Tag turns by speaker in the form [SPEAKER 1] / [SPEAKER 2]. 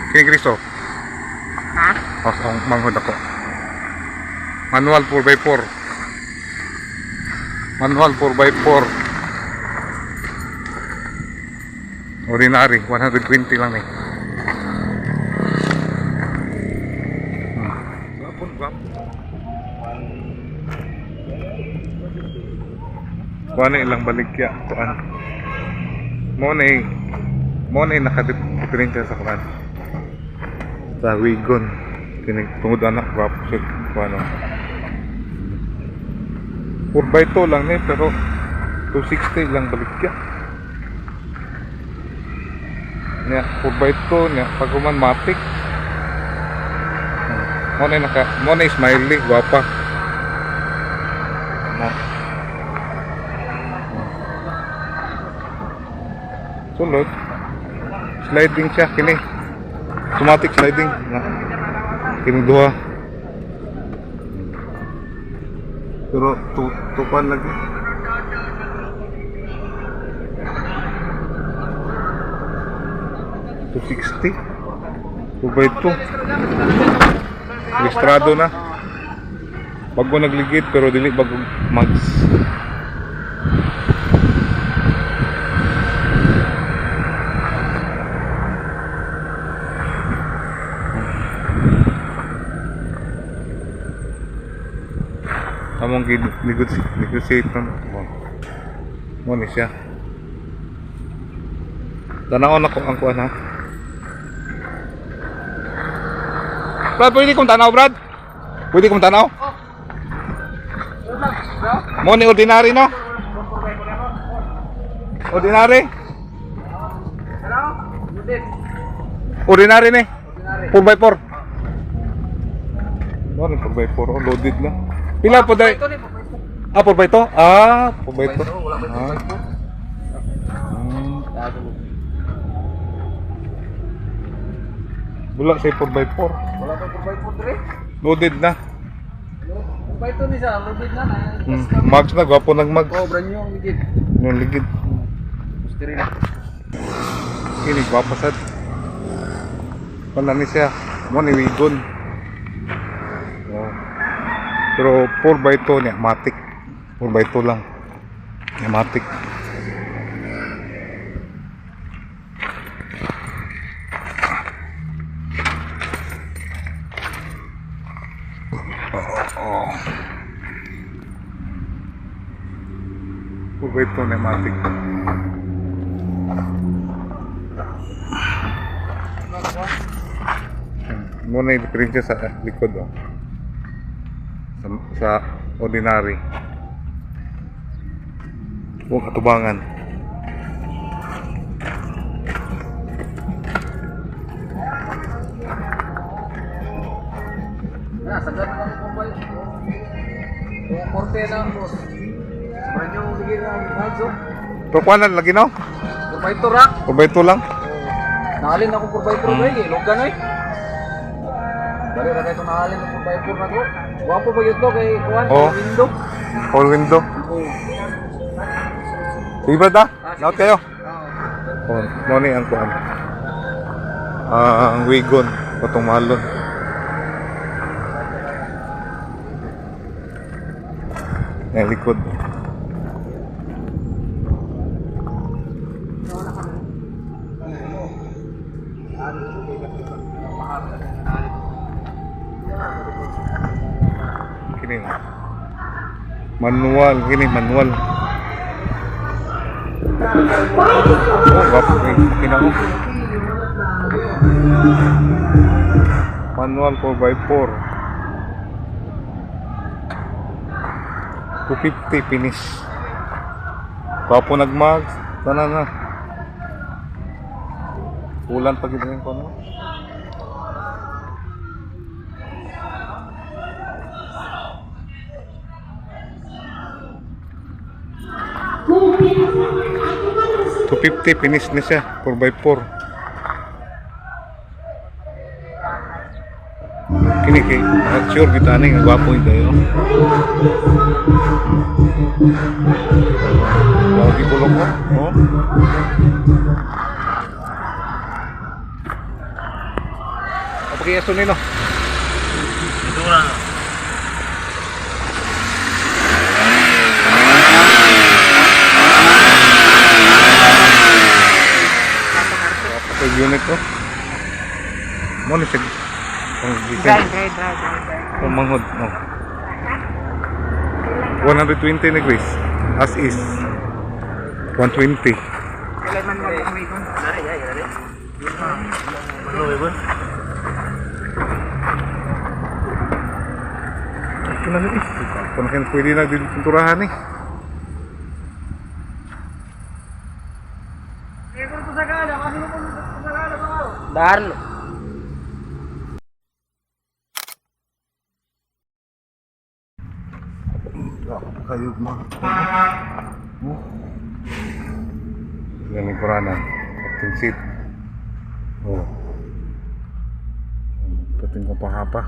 [SPEAKER 1] Kini Kristo.
[SPEAKER 2] Ha?
[SPEAKER 1] Ang manghod ako. Manual 4x4. Manual 4x4. Ordinary, 120 lang eh. Gwapon, gwapon. Kuha na ilang baligya. Kuhaan. Mo na nakadiferensya sa kuhaan. Sa Wigon. Tungod anak, gwapo siya. Kuha na. 4x2 lang eh, pero 260 lang baligya. Nya 4x2 nya paguman matic. Mo na smiley guwapa. Sulod. Sliding siya kini. Automatic sliding na. Kini duha. Pero tupan lagi. $260 2x2 registrado na bago nagligid pero dili bago mags. Among negotiate mo ni siya. Tanawon ako ang kuan ha. Brad, pwede kong tanaw, Brad? Pwede kong tanaw? Mo ni ordinary, no? Ordinary? Ordinary ni? 4x4. Mo ni 4x4, oh, loaded lang. Pila po dahil? 4x2? 4x2. Wala sa 4x4.
[SPEAKER 2] Wala pa 4x4 dire.
[SPEAKER 1] Loaded na.
[SPEAKER 2] 4x2 ni sa loaded na.
[SPEAKER 1] Mags na, gwapo nag mags.
[SPEAKER 2] Oh, brand new ang ligid.
[SPEAKER 1] Yung ligid.
[SPEAKER 2] Stiri na.
[SPEAKER 1] Kini gwapo sad. Pala ni siya. Mo ni Wigon. Oh. Pero 4x2 niya, matic. 4x2 lang. Niya matic. Provide to pneumatic. Muna yung diferensya sa likod oh. Sa ordinary. Huwag katubangan.
[SPEAKER 2] Sagad na ang mobile. Yung korte na boss. Brand new ligid na mags oh.
[SPEAKER 1] Pero kuhanan lagi no?
[SPEAKER 2] 4x2 ra.
[SPEAKER 1] 4x2 lang?
[SPEAKER 2] Nahalin ako 4x4 lagi. Logan eh. Bali ra kayo nahalin ng 4x4 na to. Guwapo pa yun to kay kuhan.
[SPEAKER 1] Oh.
[SPEAKER 2] Window.
[SPEAKER 1] All window. Sige ba ta? Laot kayo? Oh, money ang kuhan. Ang Wigon. Patong malon. Yung likod. Kini manual, kini manual. Oh, gwapo kina ko. Manual 4x4. 250 finish. Gwapo nagmags, tanan na. Ulan pag ito ko no. $250 finish na siya 4x4. Kini kay sure kita ning gwapo ito yo. Lagi bulong mo, oh. Pakiyaso nino.
[SPEAKER 3] Pintura.
[SPEAKER 1] Pag unit ko. Mo ni sig. Ang
[SPEAKER 3] Dry.
[SPEAKER 1] Pamanghod. Oh. 120 degrees. As is. 120.
[SPEAKER 3] Kailan man mag-uwi ko? Dari. Mag-uwi ko?
[SPEAKER 1] Ito na rin. Kung pwede na din pinturahan eh.
[SPEAKER 3] Darlo.
[SPEAKER 1] Kayo mga. Yan yung kuranan. Captain seat. Oh. Pating ko pa hapa.